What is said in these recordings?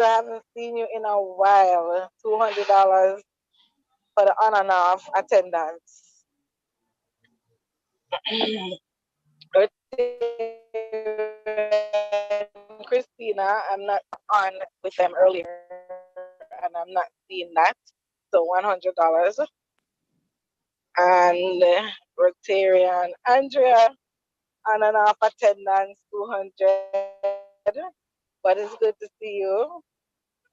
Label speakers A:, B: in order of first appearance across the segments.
A: I haven't seen you in a while. $200 for the on and off attendance. Christina, I'm not on with them earlier, and I'm not seeing that. So $100. And Rotarian Andrea, on and off attendance, 200. But it's good to see you.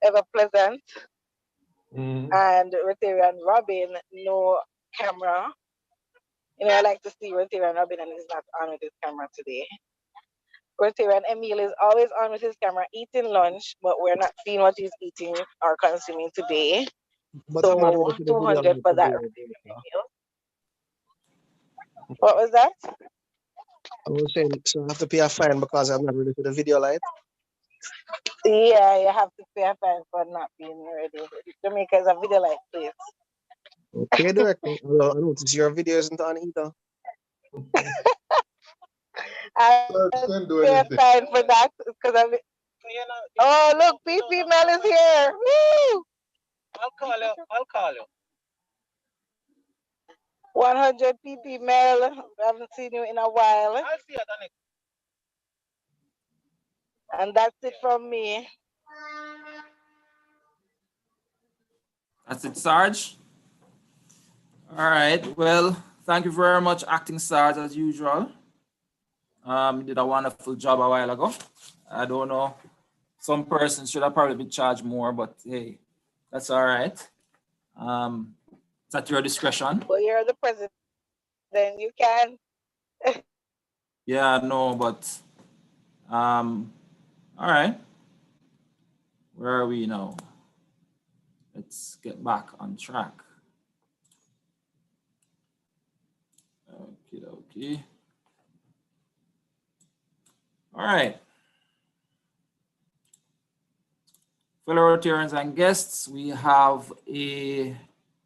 A: Ever pleasant. And Rotarian Robin, no camera. I like to see Rotarian Robin, and he's not on with his camera today. Rotarian Emil is always on with his camera eating lunch, but we're not seeing what he's eating or consuming today.
B: But
A: so
B: I'm not ready for the
A: 200 for that. What was that?
B: I was saying, so I have to pay a fine because I'm not ready for the video light.
A: Yeah, you have to pay a fine for not being ready. Jamaica is a video light place.
B: Okay, director. Well, I notice your video isn't on either.
A: I'll pay a fine for that because I'm. Oh, look, PP Mel is here. Woo! I'll call you. 100 PP Mel. I haven't seen you in a while. I'll see you, Danik. And that's it from me.
C: That's it, Sarge. All right. Well, thank you very much, Acting Sarge, as usual. You did a wonderful job a while ago. I don't know. Some persons should have probably been charged more, but hey, that's all right. It's at your discretion.
A: Well, you're the president. Then you can.
C: Yeah, no, but all right. Where are we now? Let's get back on track. Okay. All right. Fellow Rotarians and guests, we have a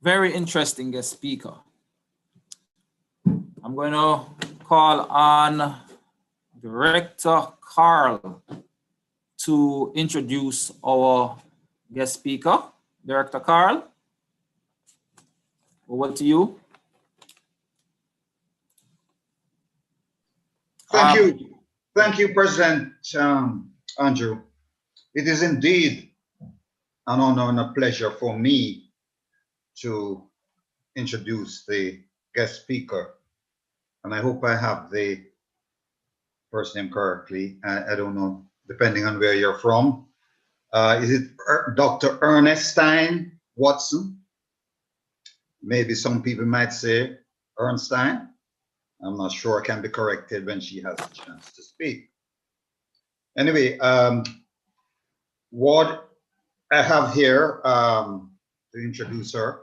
C: very interesting guest speaker. I'm going to call on Director Carl to introduce our guest speaker. Director Carl, over to you.
D: Thank you, President Andrew. It is indeed an honor and a pleasure for me to introduce the guest speaker. And I hope I have the first name correctly. I don't know, depending on where you're from. Is it Dr. Ernestine Watson? Maybe some people might say Ernstine. I'm not sure. I can be corrected when she has a chance to speak. Anyway, what I have here to introduce her,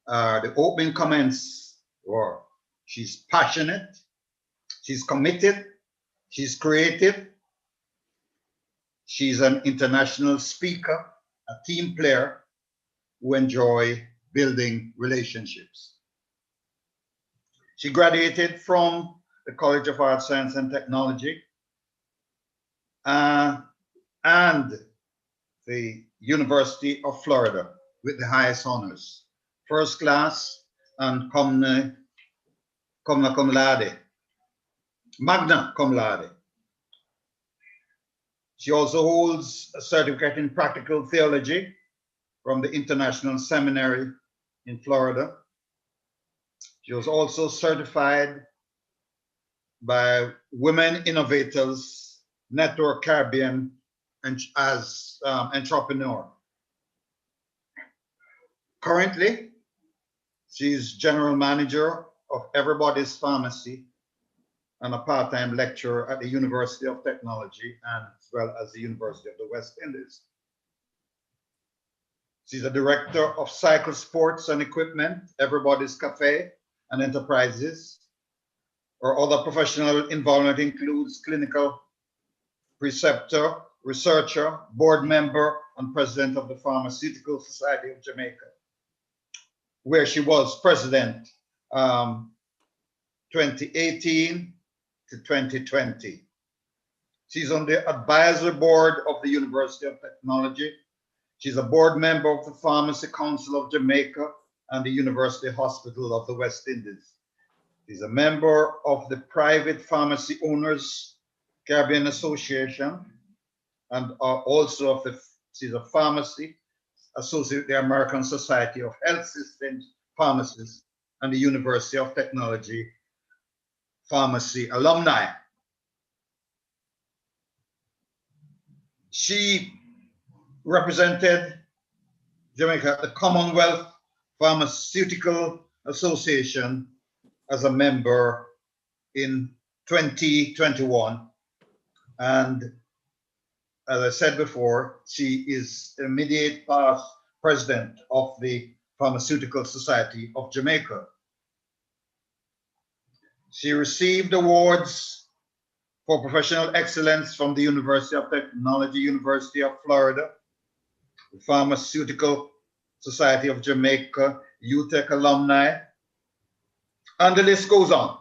D: the opening comments were, she's passionate, she's committed, she's creative, she's an international speaker, a team player who enjoys building relationships. She graduated from the College of Arts, Science and Technology and the University of Florida with the highest honors, first class and magna cum laude. She also holds a certificate in practical theology from the International Seminary in Florida. She was also certified by Women Innovators Network Caribbean and as entrepreneur. Currently, she's general manager of Everybody's Pharmacy and a part-time lecturer at the University of Technology and as well as the University of the West Indies. She's a director of Cycle Sports and Equipment, Everybody's Cafe and Enterprises. Her other professional involvement includes clinical preceptor, researcher, board member, and president of the Pharmaceutical Society of Jamaica, where she was president 2018 to 2020. She's on the advisory board of the University of Technology. She's a board member of the Pharmacy Council of Jamaica and the University Hospital of the West Indies. She's a member of the Private Pharmacy Owners Caribbean Association and also of she's a pharmacy associate with the American Society of Health Systems Pharmacists and the University of Technology Pharmacy alumni. She represented Jamaica at the Commonwealth Pharmaceutical Association as a member in 2021. And as I said before, she is immediate past president of the Pharmaceutical Society of Jamaica. She received awards for professional excellence from the University of Technology, University of Florida, the Pharmaceutical Society of Jamaica, UTech alumni, and the list goes on.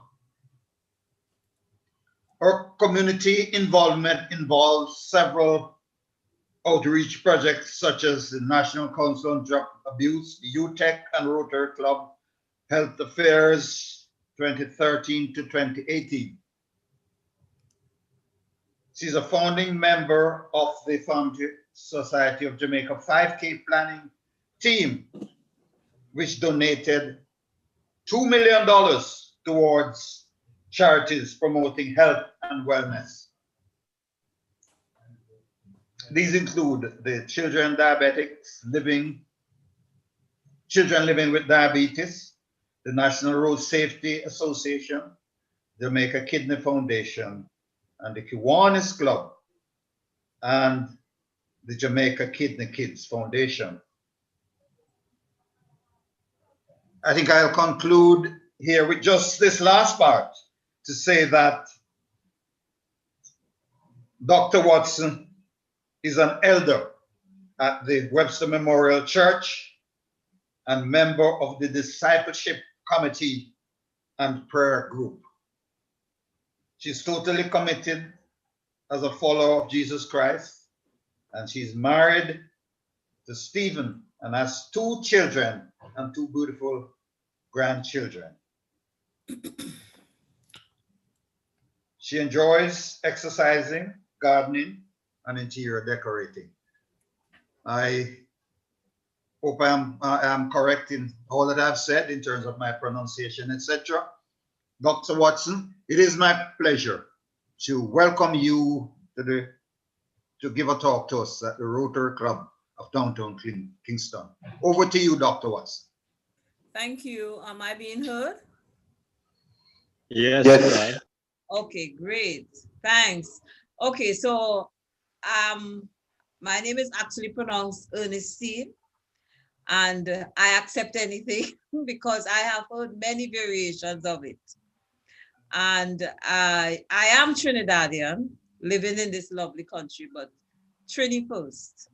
D: Her community involvement involves several outreach projects such as the National Council on Drug Abuse, UTech and Rotary Club Health Affairs 2013 to 2018. She's a founding member of the Pharmacy Society of Jamaica 5K planning team, which donated $2 million towards charities promoting health and wellness. These include the children living with diabetes, the National Road Safety Association, Jamaica Kidney Foundation, and the Kiwanis Club, and the Jamaica Kidney Kids Foundation. I think I'll conclude here with just this last part to say that Dr. Watson is an elder at the Webster Memorial Church and member of the Discipleship Committee and Prayer Group. She's totally committed as a follower of Jesus Christ, and she's married to Stephen and has 2 children and 2 beautiful grandchildren. She enjoys exercising, gardening, and interior decorating. I hope I am correct in all that I've said in terms of my pronunciation, etc. Dr. Watson, it is my pleasure to welcome you to give a talk to us at the Rotary Club of Downtown-Kingston. Over to you, Dr. Watson.
E: Thank you. Am I being heard?
B: Yes, yes.
E: Okay, great. Thanks. Okay, so my name is actually pronounced Ernestine, and I accept anything because I have heard many variations of it. And I am Trinidadian, living in this lovely country, but Trini first.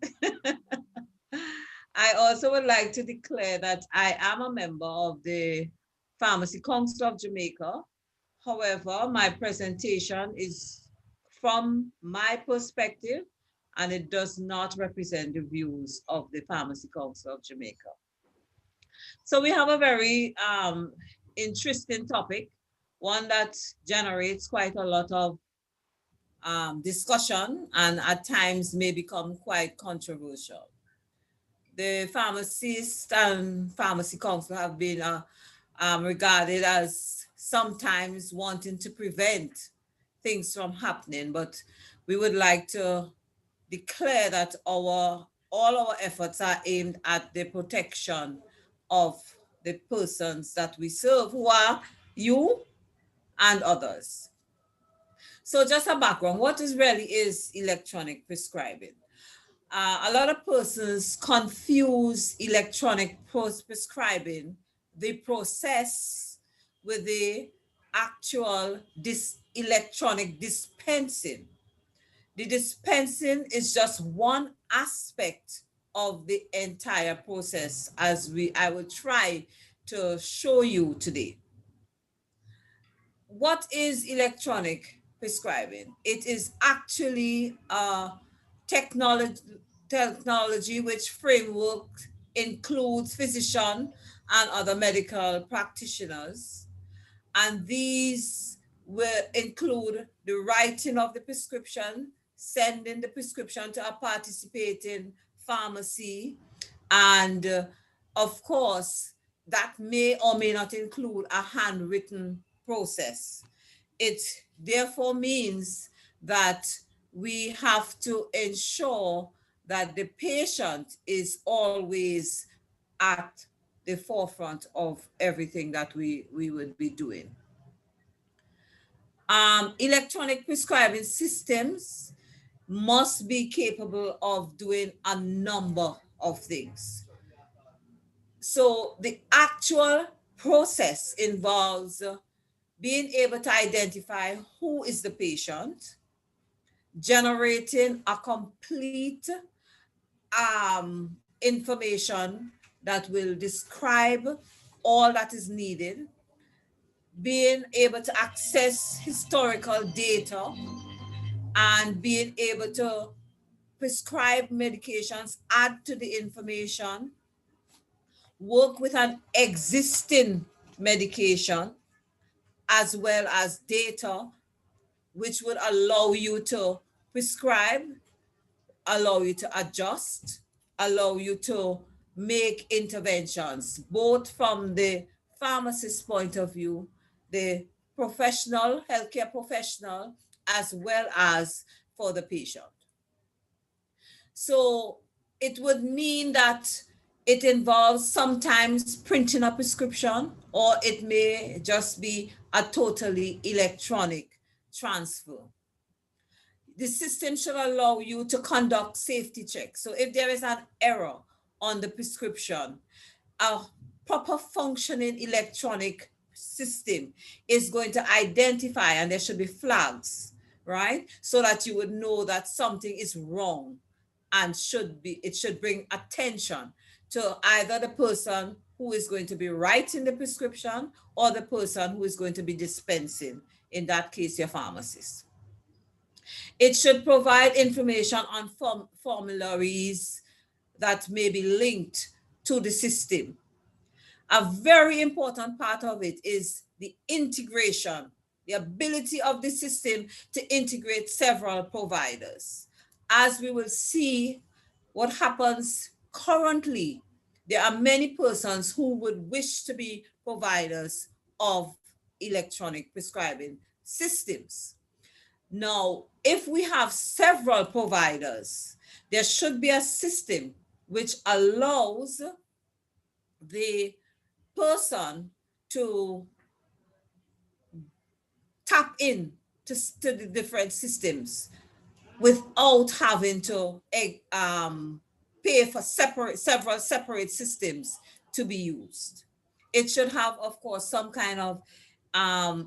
E: I also would like to declare that I am a member of the Pharmacy Council of Jamaica. However, my presentation is from my perspective, and it does not represent the views of the Pharmacy Council of Jamaica. So we have a very interesting topic, one that generates quite a lot of discussion and at times may become quite controversial. The pharmacists and pharmacy council have been regarded as sometimes wanting to prevent things from happening, but we would like to declare that all our efforts are aimed at the protection of the persons that we serve, who are you and others. So just a background, what is electronic prescribing? A lot of persons confuse electronic prescribing, the process, with the actual electronic dispensing. The dispensing is just one aspect of the entire process, as I will try to show you today. What is electronic prescribing. It is actually a technology which framework includes physician and other medical practitioners, and these will include the writing of the prescription, sending the prescription to a participating pharmacy, and of course, that may or may not include a handwritten process. It therefore means that we have to ensure that the patient is always at the forefront of everything that we would be doing. Electronic prescribing systems must be capable of doing a number of things. So the actual process involves being able to identify who is the patient, generating a complete information that will describe all that is needed, being able to access historical data, and being able to prescribe medications, add to the information, work with an existing medication, as well as data, which would allow you to prescribe, allow you to adjust, allow you to make interventions, both from the pharmacist point of view, the professional, healthcare professional, as well as for the patient. So it would mean that it involves sometimes printing a prescription, or it may just be a totally electronic transfer. The system should allow you to conduct safety checks. So if there is an error on the prescription, a proper functioning electronic system is going to identify, and there should be flags, right? So that you would know that something is wrong, and it should bring attention to either the person who is going to be writing the prescription or the person who is going to be dispensing, in that case, your pharmacist. It should provide information on formularies that may be linked to the system. A very important part of it is the integration, the ability of the system to integrate several providers. As we will see what happens currently, there are many persons who would wish to be providers of electronic prescribing systems. Now, if we have several providers, there should be a system which allows the person to tap in to the different systems without having to pay for several separate systems to be used. It should have, of course, some kind of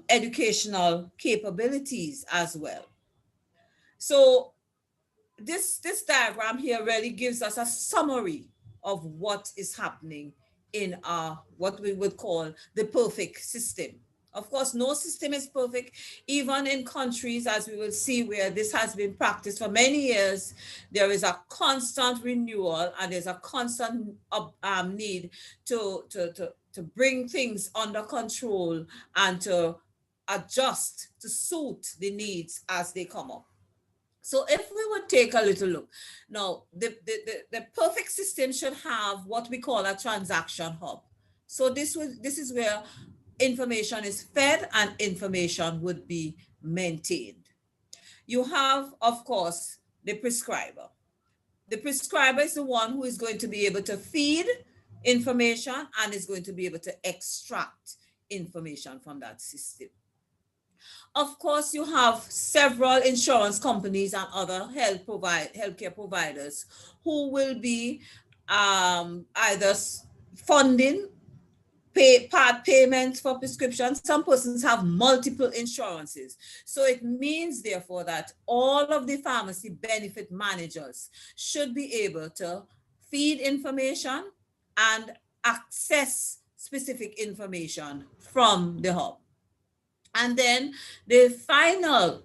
E: educational capabilities as well. So this diagram here really gives us a summary of what is happening in what we would call the perfect system. Of course, no system is perfect. Even in countries, as we will see, where this has been practiced for many years, there is a constant renewal, and there's a constant need to bring things under control and to adjust to suit the needs as they come up. So if we would take a little look, now the perfect system should have what we call a transaction hub. So this is where information is fed and information would be maintained. You have, of course, the prescriber. The prescriber is the one who is going to be able to feed information and is going to be able to extract information from that system. Of course, you have several insurance companies and other healthcare providers who will be either funding part payments for prescriptions. Some persons have multiple insurances. So it means, therefore, that all of the pharmacy benefit managers should be able to feed information and access specific information from the hub. And then the final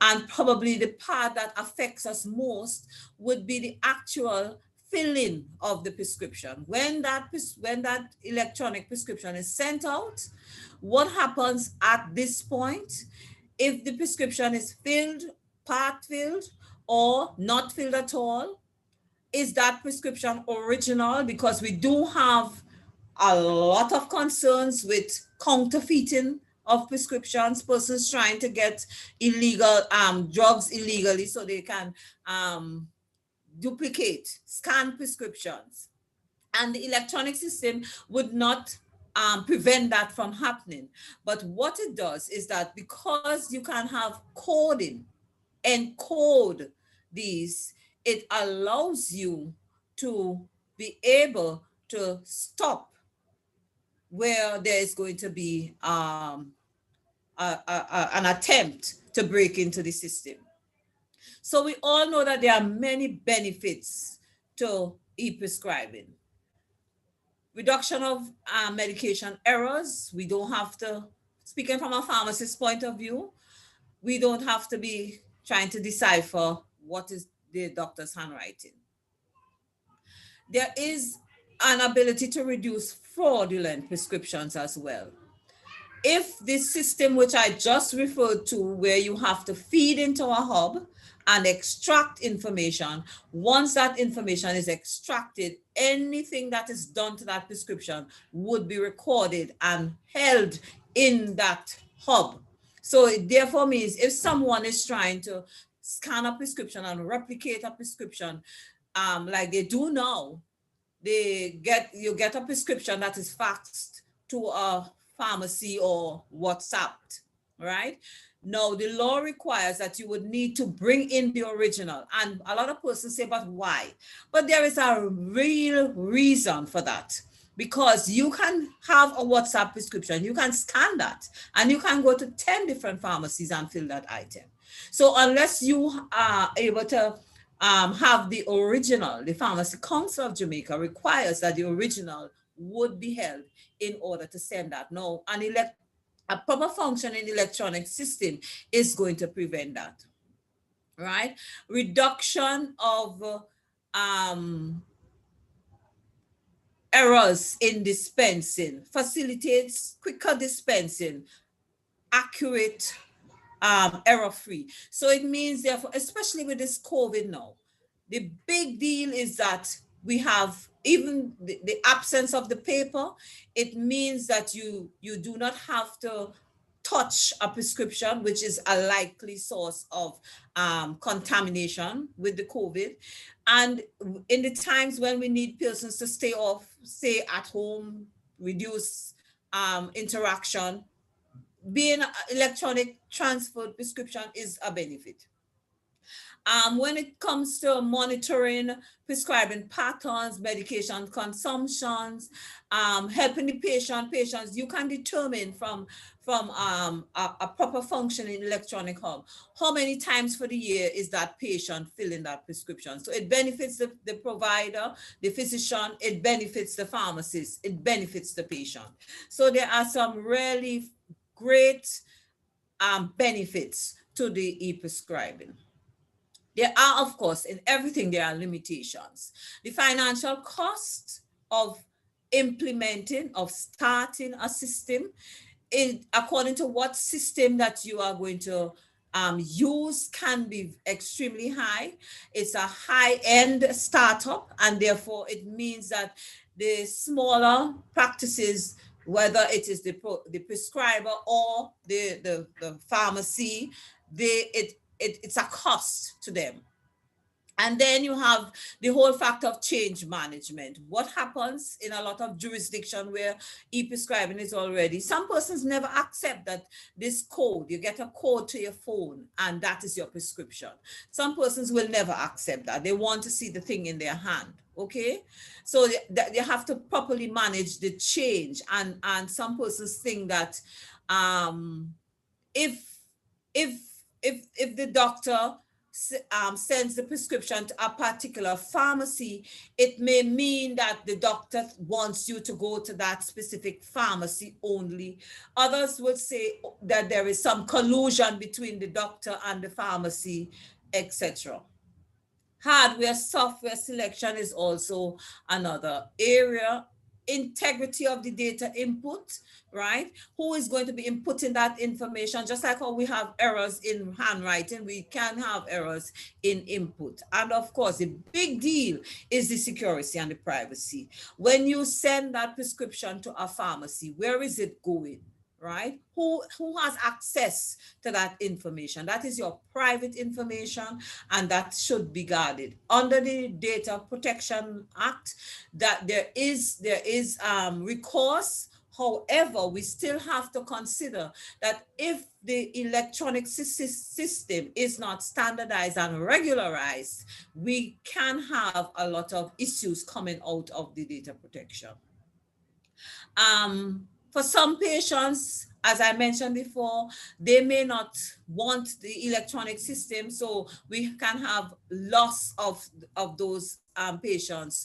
E: And probably the part that affects us most would be the actual filling of the prescription. When that electronic prescription is sent out, what happens at this point? If the prescription is filled, part filled, or not filled at all, is that prescription original? Because we do have a lot of concerns with counterfeiting of prescriptions, persons trying to get illegal drugs illegally so they can duplicate, scan prescriptions. And the electronic system would not prevent that from happening. But what it does is that because you can have coding, encode these, it allows you to be able to stop where there is going to be an attempt to break into the system. So we all know that there are many benefits to e-prescribing. Reduction of medication errors. We don't have to, speaking from a pharmacist's point of view, we don't have to be trying to decipher what is the doctor's handwriting. There is an ability to reduce fraudulent prescriptions as well. If this system, which I just referred to, where you have to feed into a hub and extract information, once that information is extracted, anything that is done to that prescription would be recorded and held in that hub. So it therefore means if someone is trying to scan a prescription and replicate a prescription, like they do now, you get a prescription that is faxed to a pharmacy or WhatsApped, right? Now, the law requires that you would need to bring in the original. And a lot of persons say, but why? But there is a real reason for that. Because you can have a WhatsApp prescription, you can scan that, and you can go to 10 different pharmacies and fill that item. So unless you are able to have the original, the Pharmacy Council of Jamaica requires that the original would be held in order to send that. No, a proper functioning electronic system is going to prevent that, right? Reduction of errors in dispensing, facilitates quicker dispensing, accurate, error-free. So it means, therefore, especially with this COVID now, the big deal is that we have even the absence of the paper. It means that you do not have to touch a prescription, which is a likely source of contamination with the COVID. And in the times when we need persons to stay at home, reduce interaction, being electronic transferred prescription is a benefit. When it comes to monitoring prescribing patterns, medication consumptions, helping the patients, you can determine from a proper functioning electronic hub, how many times for the year is that patient filling that prescription. So it benefits the provider, the physician, it benefits the pharmacist, it benefits the patient. So there are some really great benefits to the e-prescribing. There are, of course, in everything, there are limitations. The financial cost of implementing, of starting a system, according to what system that you are going to use, can be extremely high. It's a high-end startup, and therefore it means that the smaller practices, whether it is the prescriber or the pharmacy, it's a cost to them. And then you have the whole factor of change management. What happens in a lot of jurisdiction where e-prescribing is already, some persons never accept that this code, you get a code to your phone and that is your prescription. Some persons will never accept that. They want to see the thing in their hand, okay? So they have to properly manage the change. And some persons think that if the doctor sends the prescription to a particular pharmacy, it may mean that the doctor wants you to go to that specific pharmacy only. Others would say that there is some collusion between the doctor and the pharmacy, etc. Hardware, software selection is also another area. Integrity of the data input, right? Who is going to be inputting that information? Just like how we have errors in handwriting, we can have errors in input. And of course, the big deal is the security and the privacy. When you send that prescription to a pharmacy, where is it going? Right? Who has access to that information? That is your private information, and that should be guarded under the Data Protection Act. That there is recourse. However, we still have to consider that if the electronic system is not standardized and regularized, we can have a lot of issues coming out of the data protection. For some patients, as I mentioned before, they may not want the electronic system, so we can have loss of those patients